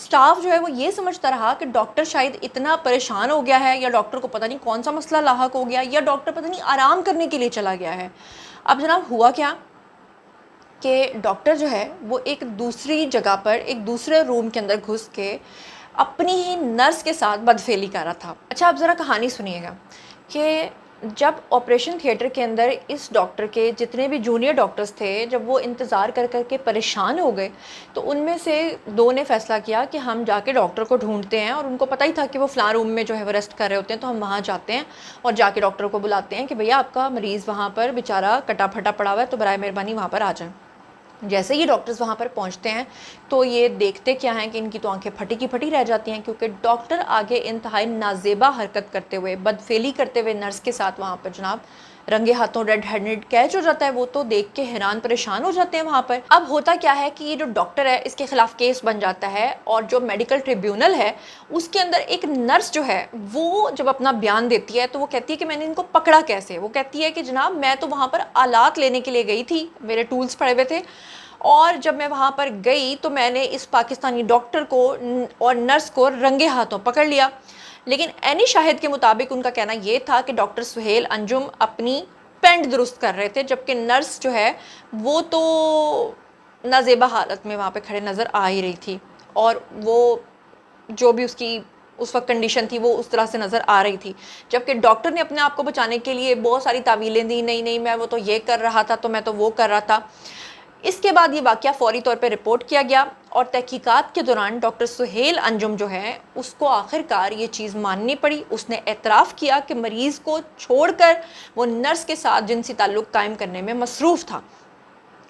Staff جو ہے وہ یہ سمجھتا رہا کہ ڈاکٹر شاید اتنا پریشان ہو گیا ہے، یا ڈاکٹر کو پتہ نہیں کون سا مسئلہ لاحق ہو گیا، یا ڈاکٹر پتہ نہیں آرام کرنے کے لیے چلا گیا ہے۔ اب جناب ہوا کیا کہ ڈاکٹر جو ہے وہ ایک دوسری جگہ پر ایک دوسرے روم کے اندر گھس کے اپنی ہی نرس کے ساتھ بدفعلی کر رہا تھا۔ اچھا اب ذرا کہانی سنیے گا کہ جب آپریشن تھیٹر کے اندر اس ڈاکٹر کے جتنے بھی جونیئر ڈاکٹرز تھے، جب وہ انتظار کر کر کے پریشان ہو گئے تو ان میں سے دو نے فیصلہ کیا کہ ہم جا کے ڈاکٹر کو ڈھونڈتے ہیں، اور ان کو پتہ ہی تھا کہ وہ فلاں روم میں جو ہے وہ ریسٹ کر رہے ہوتے ہیں، تو ہم وہاں جاتے ہیں اور جا کے ڈاکٹر کو بلاتے ہیں کہ بھیا آپ کا مریض وہاں پر بیچارہ کٹا پھٹا پڑا ہوا ہے، تو برائے مہربانی وہاں پر آ جائیں۔ جیسے ہی ڈاکٹرز وہاں پر پہنچتے ہیں تو یہ دیکھتے کیا ہیں کہ ان کی تو آنکھیں پھٹی کی پھٹی رہ جاتی ہیں، کیونکہ ڈاکٹر آگے انتہائی نازیبا حرکت کرتے ہوئے، بدفعلی کرتے ہوئے نرس کے ساتھ وہاں پر جناب رنگے ہاتھوں ریڈ ہینڈڈ کیچ ہو جاتا ہے۔ وہ تو دیکھ کے حیران پریشان ہو جاتے ہیں وہاں پر۔ اب ہوتا کیا ہے کہ یہ جو ڈاکٹر ہے اس کے خلاف کیس بن جاتا ہے، اور جو میڈیکل ٹریبیونل ہے اس کے اندر ایک نرس جو ہے وہ جب اپنا بیان دیتی ہے تو وہ کہتی ہے کہ میں نے ان کو پکڑا کیسے۔ وہ کہتی ہے کہ جناب میں تو وہاں پر آلات لینے کے لیے گئی تھی، میرے ٹولز پڑے ہوئے تھے، اور جب میں وہاں پر گئی تو میں نے اس پاکستانی ڈاکٹر کو اور نرس کو رنگے ہاتھوں پکڑ لیا۔ لیکن عینی شاہد کے مطابق ان کا کہنا یہ تھا کہ ڈاکٹر سہیل انجم اپنی پینٹ درست کر رہے تھے، جبکہ نرس جو ہے وہ تو نازیبا حالت میں وہاں پہ کھڑے نظر آ ہی رہی تھی، اور وہ جو بھی اس کی اس وقت کنڈیشن تھی وہ اس طرح سے نظر آ رہی تھی۔ جبکہ ڈاکٹر نے اپنے آپ کو بچانے کے لیے بہت ساری تعویلیں دی، نہیں نہیں میں وہ تو یہ کر رہا تھا، تو میں تو وہ کر رہا تھا۔ اس کے بعد یہ واقعہ فوری طور پہ رپورٹ کیا گیا، اور تحقیقات کے دوران ڈاکٹر سہیل انجم جو ہے اس کو آخر کار یہ چیز ماننی پڑی۔ اس نے اعتراف کیا کہ مریض کو چھوڑ کر وہ نرس کے ساتھ جنسی تعلق قائم کرنے میں مصروف تھا۔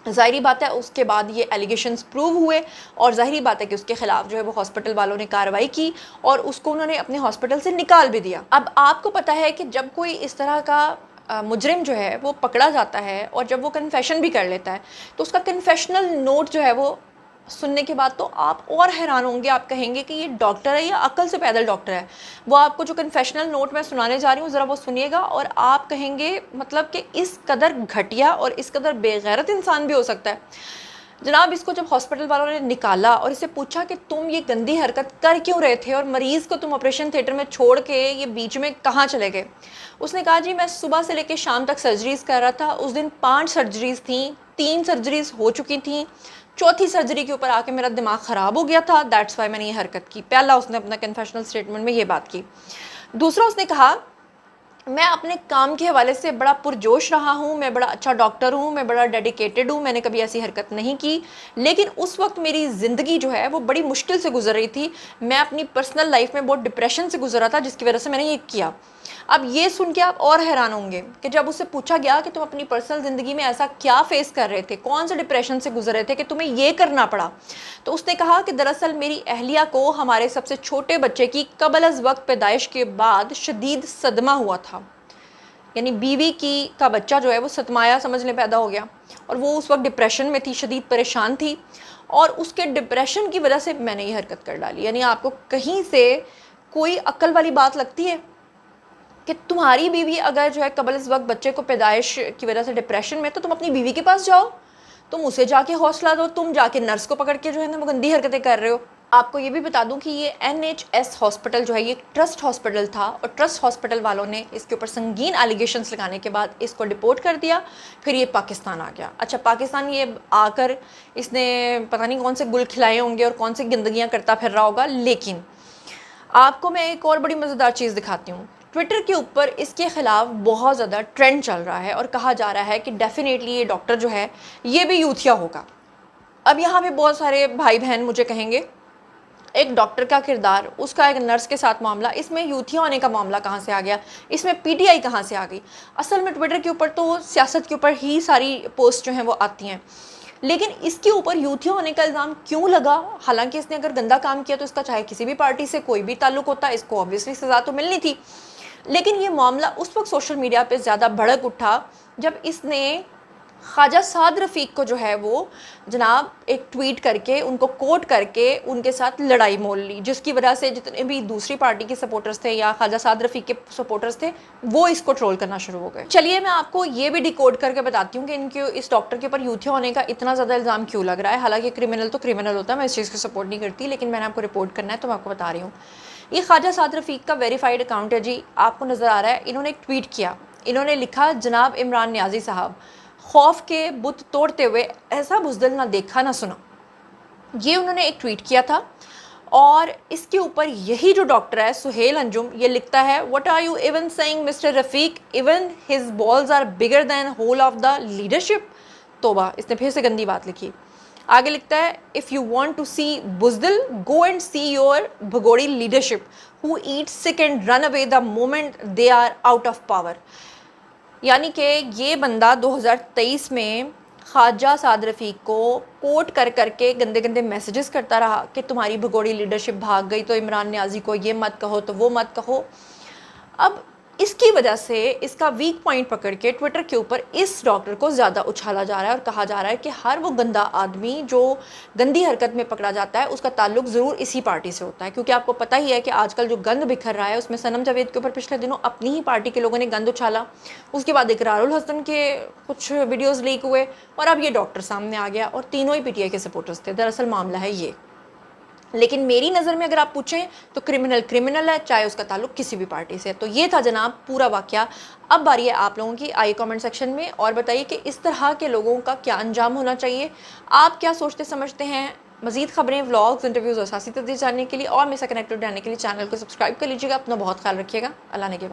ظاہری بات ہے اس کے بعد یہ ایلیگیشنز پروو ہوئے، اور ظاہری بات ہے کہ اس کے خلاف جو ہے وہ ہاسپٹل والوں نے کارروائی کی، اور اس کو انہوں نے اپنے ہاسپٹل سے نکال بھی دیا۔ اب آپ کو پتہ ہے کہ جب کوئی اس طرح کا مجرم جو ہے وہ پکڑا جاتا ہے، اور جب وہ کنفیشن بھی کر لیتا ہے، تو اس کا کنفیشنل نوٹ جو ہے وہ سننے کے بعد تو آپ اور حیران ہوں گے، آپ کہیں گے کہ یہ ڈاکٹر ہے یا عقل سے پیدل ڈاکٹر ہے۔ وہ آپ کو جو کنفیشنل نوٹ میں سنانے جا رہی ہوں ذرا وہ سنیے گا، اور آپ کہیں گے مطلب کہ اس قدر گھٹیا اور اس قدر بے غیرت انسان بھی ہو سکتا ہے۔ جناب اس کو جب ہاسپٹل والوں نے نکالا اور اسے پوچھا کہ تم یہ گندی حرکت کر کیوں رہے تھے، اور مریض کو تم آپریشن تھیٹر میں چھوڑ کے یہ بیچ میں کہاں چلے گئے، اس نے کہا جی میں صبح سے لے کے شام تک سرجریز کر رہا تھا۔ اس دن 5 سرجریز تھیں، 3 سرجریز ہو چکی تھیں، چوتھی سرجری کے اوپر آ کے میرا دماغ خراب ہو گیا تھا، دیٹس وائی میں نے یہ حرکت کی۔ پہلا اس نے اپنا کنفیشنل سٹیٹمنٹ میں یہ بات کی۔ دوسرا اس نے کہا میں اپنے کام کے حوالے سے بڑا پرجوش رہا ہوں، میں بڑا اچھا ڈاکٹر ہوں، میں بڑا ڈیڈیکیٹڈ ہوں، میں نے کبھی ایسی حرکت نہیں کی، لیکن اس وقت میری زندگی جو ہے وہ بڑی مشکل سے گزر رہی تھی، میں اپنی پرسنل لائف میں بہت ڈپریشن سے گزر رہا تھا، جس کی وجہ سے میں نے یہ کیا۔ اب یہ سن کے آپ اور حیران ہوں گے کہ جب اسے پوچھا گیا کہ تم اپنی پرسنل زندگی میں ایسا کیا فیس کر رہے تھے، کون سے ڈپریشن سے گزر رہے تھے کہ تمہیں یہ کرنا پڑا، تو اس نے کہا کہ دراصل میری اہلیہ کو ہمارے سب سے چھوٹے بچے کی قبل از وقت پیدائش کے بعد شدید صدمہ ہوا تھا، یعنی بیوی کا بچہ جو ہے وہ صدمایا سمجھ لیں پیدا ہو گیا، اور وہ اس وقت ڈپریشن میں تھی، شدید پریشان تھی، اور اس کے ڈپریشن کی وجہ سے میں نے یہ حرکت کر ڈالی۔ یعنی آپ کو کہیں سے کوئی عقل والی بات لگتی ہے کہ تمہاری بیوی اگر جو ہے قبل از وقت بچے کو پیدائش کی وجہ سے ڈپریشن میں، تو تم اپنی بیوی کے پاس جاؤ، تم اسے جا کے حوصلہ دو، تم جا کے نرس کو پکڑ کے جو ہے نا وہ گندی حرکتیں کر رہے ہو۔ آپ کو یہ بھی بتا دوں کہ یہ NHS ہاسپٹل جو ہے یہ ٹرسٹ ہاسپٹل تھا، اور ٹرسٹ ہاسپٹل والوں نے اس کے اوپر سنگین ایلیگیشنز لگانے کے بعد اس کو ڈپورٹ کر دیا، پھر یہ پاکستان آ گیا۔ اچھا پاکستان یہ آ کر اس نے پتہ نہیں کون سے گل کھلائے ہوں گے اور کون سی گندگیاں کرتا پھر رہا ہوگا، لیکن آپ کو میں ایک اور بڑی مزیدار چیز دکھاتی ہوں۔ ٹویٹر کے اوپر اس کے خلاف بہت زیادہ ٹرینڈ چل رہا ہے، اور کہا جا رہا ہے کہ ڈیفینیٹلی یہ ڈاکٹر جو ہے یہ بھی یوتھیا ہوگا۔ اب یہاں پہ بہت سارے بھائی بہن مجھے کہیں گے ایک ڈاکٹر کا کردار، اس کا ایک نرس کے ساتھ معاملہ، اس میں یوتھیا ہونے کا معاملہ کہاں سے آ گیا، اس میں PTI کہاں سے آ گئی؟ اصل میں ٹویٹر کے اوپر تو سیاست کے اوپر ہی ساری پوسٹ جو ہیں وہ آتی ہیں، لیکن اس کے اوپر یوتھیا ہونے کا الزام کیوں لگا؟ حالانکہ اس نے اگر گندا کام کیا تو اس کا چاہے کسی بھی پارٹی سے کوئی بھی تعلق ہوتا، اس کو obviously سزا تو ملنی تھی، لیکن یہ معاملہ اس وقت سوشل میڈیا پہ زیادہ بھڑک اٹھا جب اس نے خواجہ سعد رفیق کو جو ہے وہ جناب ایک ٹویٹ کر کے ان کو کوٹ کر کے ان کے ساتھ لڑائی مول لی، جس کی وجہ سے جتنے بھی دوسری پارٹی کے سپورٹرز تھے یا خواجہ سعد رفیق کے سپورٹرز تھے وہ اس کو ٹرول کرنا شروع ہو گئے۔ چلیے میں آپ کو یہ بھی ڈیکوڈ کر کے بتاتی ہوں کہ ان کے اس ڈاکٹر کے اوپر یوتھیا ہونے کا اتنا زیادہ الزام کیوں لگ رہا ہے۔ حالانکہ کرمنل تو کرمنل ہوتا ہے، میں اس چیز کو سپورٹ نہیں کرتی، لیکن میں نے آپ کو رپورٹ کرنا ہے تو میں آپ کو بتا رہی ہوں۔ یہ خواجہ سعد رفیق کا ویریفائڈ اکاؤنٹ ہے جی، آپ کو نظر آ رہا ہے۔ انہوں نے ایک ٹویٹ کیا، انہوں نے لکھا جناب عمران نیازی صاحب، خوف کے بت توڑتے ہوئے ایسا بزدل نہ دیکھا نہ سنا۔ یہ انہوں نے ایک ٹویٹ کیا تھا اور اس کے اوپر یہی جو ڈاکٹر ہے سہیل انجم یہ لکھتا ہے what are you even saying Mr. Rafiq even his balls are bigger than whole of the leadership۔ توبہ، اس نے پھر سے گندی بات لکھی۔ آگے لکھتا ہے if you want to see بزدل go and see your بھگوڑی leadership who eat sick and run away the moment they are out of power۔ یعنی کہ یہ بندہ 2023 میں خواجہ سعد رفیق کو کوٹ کر کر کے گندے گندے میسیجز کرتا رہا کہ تمہاری بھگوڑی لیڈرشپ بھاگ گئی تو عمران نیازی کو یہ مت کہو تو وہ مت کہو۔ اب اس کی وجہ سے اس کا ویک پوائنٹ پکڑ کے ٹویٹر کے اوپر اس ڈاکٹر کو زیادہ اچھالا جا رہا ہے اور کہا جا رہا ہے کہ ہر وہ گندا آدمی جو گندی حرکت میں پکڑا جاتا ہے اس کا تعلق ضرور اسی پارٹی سے ہوتا ہے، کیونکہ آپ کو پتہ ہی ہے کہ آج کل جو گند بکھر رہا ہے اس میں صنم جاوید کے اوپر پچھلے دنوں اپنی ہی پارٹی کے لوگوں نے گند اچھالا، اس کے بعد اقرار الحسن کے کچھ ویڈیوز لیک ہوئے اور اب یہ ڈاکٹر سامنے آ گیا اور تینوں ہی پی ٹی آئی کے سپورٹرز تھے۔ دراصل معاملہ ہے یہ، لیکن میری نظر میں اگر آپ پوچھیں تو کرمنل کرمنل ہے، چاہے اس کا تعلق کسی بھی پارٹی سے ہے۔ تو یہ تھا جناب پورا واقعہ۔ اب باری ہے آپ لوگوں کی، آئیے کامنٹ سیکشن میں اور بتائیے کہ اس طرح کے لوگوں کا کیا انجام ہونا چاہیے، آپ کیا سوچتے سمجھتے ہیں۔ مزید خبریں، ولاگز، انٹرویوز اور سیاسی تجزیے جاننے کے لیے اور میرے ساتھ کنیکٹڈ رہنے کے لیے چینل کو سبسکرائب کر لیجیے گا۔ اپنا بہت خیال رکھیے گا۔ اللہ نے کے